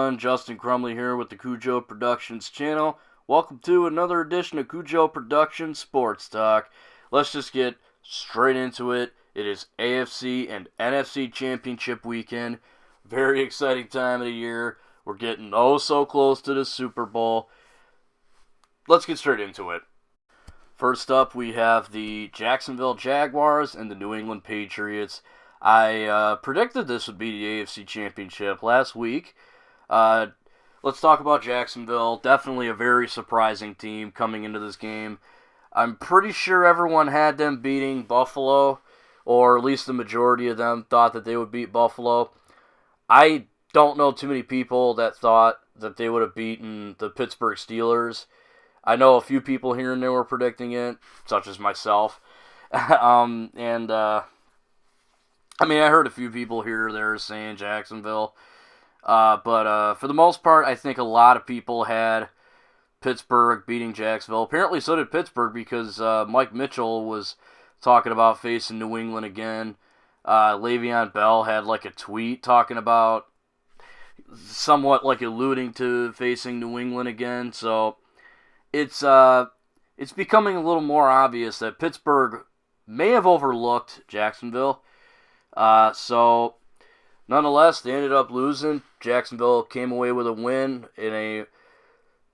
everyone, Justin Crumley here with the Cujo Productions channel. Welcome to another edition of Cujo Productions Sports Talk. Let's just get straight into it. It is AFC and NFC Championship weekend. Very exciting time of the year. We're getting oh so close to the Super Bowl. Let's get straight into it. First up, we have the Jacksonville Jaguars and the New England Patriots. I predicted this would be the AFC Championship last week. Let's talk about Jacksonville. Definitely a very surprising team coming into this game. I'm pretty sure everyone had them beating Buffalo, or at least the majority of them thought that they would beat Buffalo. I don't know too many people that thought that they would have beaten the Pittsburgh Steelers. I know a few people here and there were predicting it, such as myself. I heard a few people here or there saying Jacksonville. But for the most part, I think a lot of people had Pittsburgh beating Jacksonville. Apparently so did Pittsburgh because Mike Mitchell was talking about facing New England again. Le'Veon Bell had like a tweet talking about somewhat like alluding to facing New England again. So it's becoming a little more obvious that Pittsburgh may have overlooked Jacksonville. So nonetheless, they ended up losing. Jacksonville came away with a win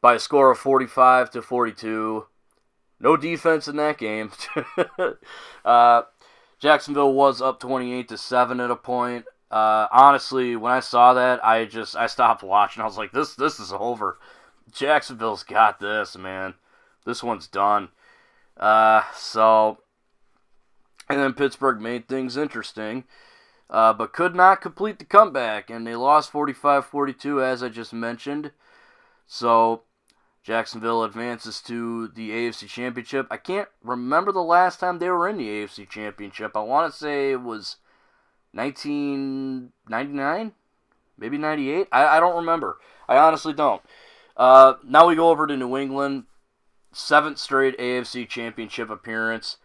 by a score of 45-42. No defense in that game. Jacksonville was up 28-7 at a point. Honestly, when I saw that, I stopped watching. I was like, this is over. Jacksonville's got this, man. This one's done. And then Pittsburgh made things interesting, but could not complete the comeback, and they lost 45-42, as I just mentioned. So Jacksonville advances to the AFC Championship. I can't remember the last time they were in the AFC Championship. I want to say it was 1999, maybe 98. I don't remember. I honestly don't. Now we go over to New England. 7th straight AFC Championship appearance.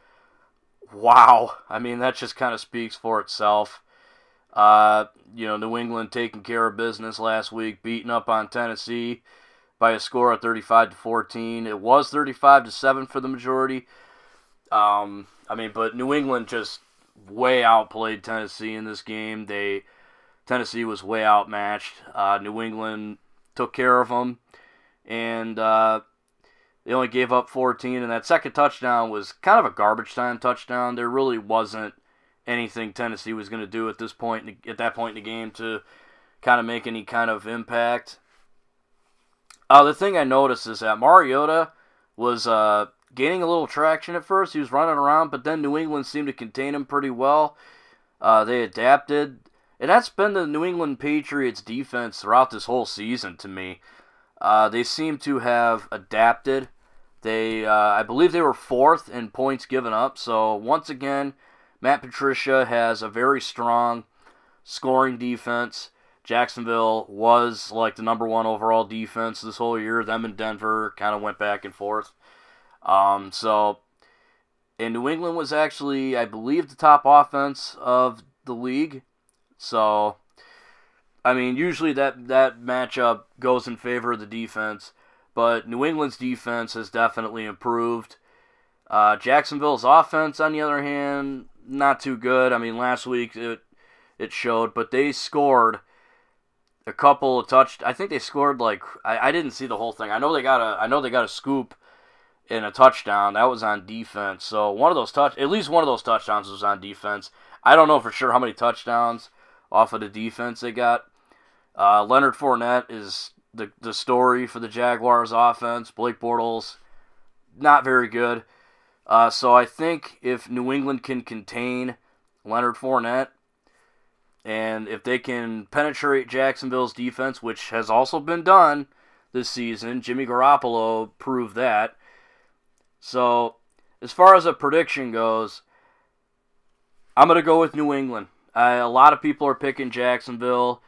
Wow. I mean, that just kind of speaks for itself. New England taking care of business last week, beating up on Tennessee by a score of 35-14. It was 35-7 for the majority. But New England just way outplayed Tennessee in this game. Tennessee was way outmatched. New England took care of them, and they only gave up 14, and that second touchdown was kind of a garbage time touchdown. There really wasn't anything Tennessee was going to do at that point in the game to kind of make any kind of impact. The thing I noticed is that Mariota was gaining a little traction at first. He was running around, but then New England seemed to contain him pretty well. They adapted, and that's been the New England Patriots defense throughout this whole season to me. They seem to have adapted. I believe they were 4th in points given up. So once again, Matt Patricia has a very strong scoring defense. Jacksonville was like the number 1 overall defense this whole year. Them and Denver kind of went back and forth. And New England was actually, I believe, the top offense of the league. So, usually that matchup goes in favor of the defense. But New England's defense has definitely improved. Jacksonville's offense, on the other hand, not too good. Last week it showed, but they scored a couple of I think they scored I didn't see the whole thing. I know they got a scoop in a touchdown that was on defense. So at least one of those touchdowns was on defense. I don't know for sure how many touchdowns off of the defense they got. Leonard Fournette is the story for the Jaguars offense. Blake Bortles, not very good. So I think if New England can contain Leonard Fournette, and if they can penetrate Jacksonville's defense, which has also been done this season, Jimmy Garoppolo proved that. So as far as a prediction goes, I'm going to go with New England. A lot of people are picking Jacksonville.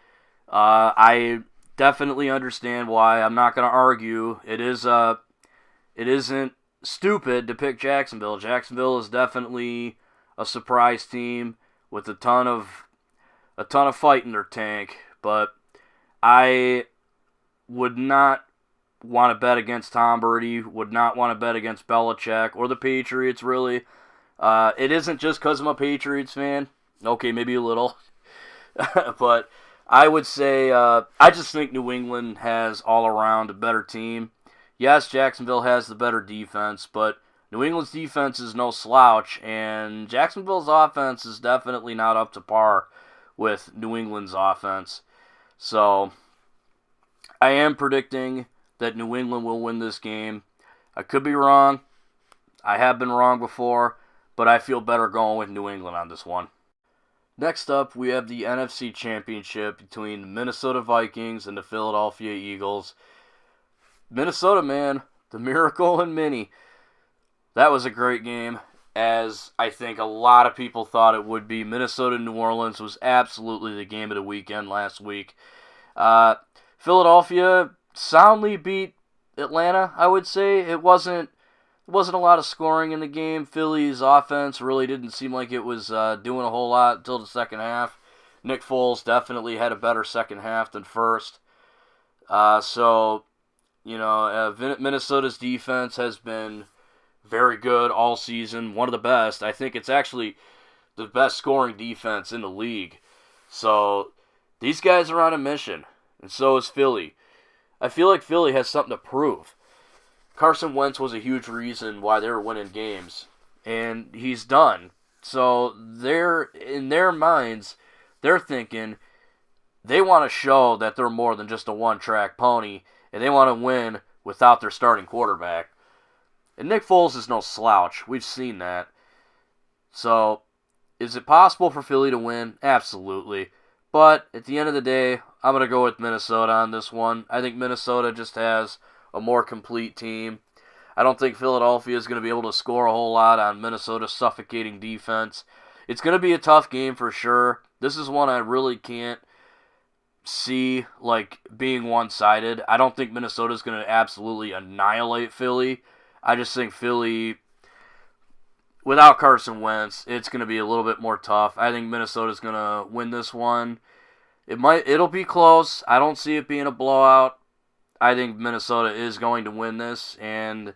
I definitely understand why. I'm not going to argue. It isn't stupid to pick Jacksonville. Jacksonville is definitely a surprise team with a ton of fight in their tank. But I would not want to bet against Tom Brady, would not want to bet against Belichick or the Patriots, really. It isn't just because I'm a Patriots fan. Okay, maybe a little. But I would say I just think New England has all around a better team. Yes, Jacksonville has the better defense, but New England's defense is no slouch, and Jacksonville's offense is definitely not up to par with New England's offense. So I am predicting that New England will win this game. I could be wrong. I have been wrong before, but I feel better going with New England on this one. Next up, we have the NFC Championship between the Minnesota Vikings and the Philadelphia Eagles. Minnesota, man, the miracle in Mini. That was a great game, as I think a lot of people thought it would be. Minnesota-New Orleans was absolutely the game of the weekend last week. Philadelphia soundly beat Atlanta, I would say. It wasn't a lot of scoring in the game. Philly's offense really didn't seem like it was doing a whole lot until the second half. Nick Foles definitely had a better second half than first. Minnesota's defense has been very good all season. One of the best. I think it's actually the best scoring defense in the league. So these guys are on a mission, and so is Philly. I feel like Philly has something to prove. Carson Wentz was a huge reason why they were winning games, and he's done. So in their minds, they're thinking they want to show that they're more than just a one-track pony, and they want to win without their starting quarterback. And Nick Foles is no slouch. We've seen that. So, is it possible for Philly to win? Absolutely. But at the end of the day, I'm going to go with Minnesota on this one. I think Minnesota just has a more complete team. I don't think Philadelphia is going to be able to score a whole lot on Minnesota's suffocating defense. It's going to be a tough game for sure. This is one I really can't see being one-sided. I don't think Minnesota is going to absolutely annihilate Philly. I just think Philly, without Carson Wentz, it's going to be a little bit more tough. I think Minnesota's going to win this one. It'll be close. I don't see it being a blowout. I think Minnesota is going to win this, and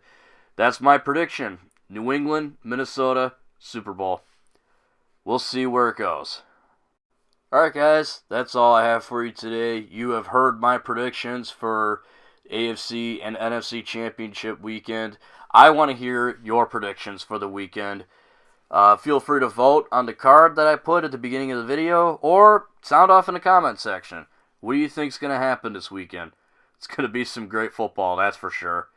that's my prediction. New England, Minnesota, Super Bowl. We'll see where it goes. Alright guys, that's all I have for you today. You have heard my predictions for AFC and NFC Championship weekend. I want to hear your predictions for the weekend. Feel free to vote on the card that I put at the beginning of the video, or sound off in the comment section. What do you think is going to happen this weekend? It's going to be some great football, that's for sure.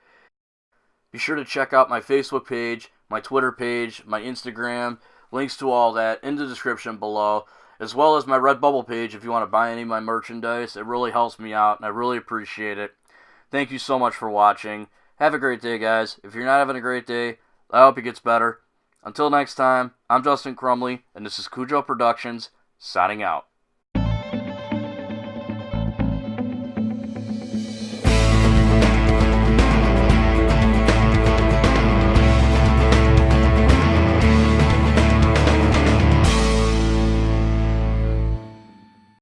Be sure to check out my Facebook page, my Twitter page, my Instagram, links to all that in the description below, as well as my Redbubble page if you want to buy any of my merchandise. It really helps me out, and I really appreciate it. Thank you so much for watching. Have a great day, guys. If you're not having a great day, I hope it gets better. Until next time, I'm Justin Crumley, and this is Cujo Productions, signing out.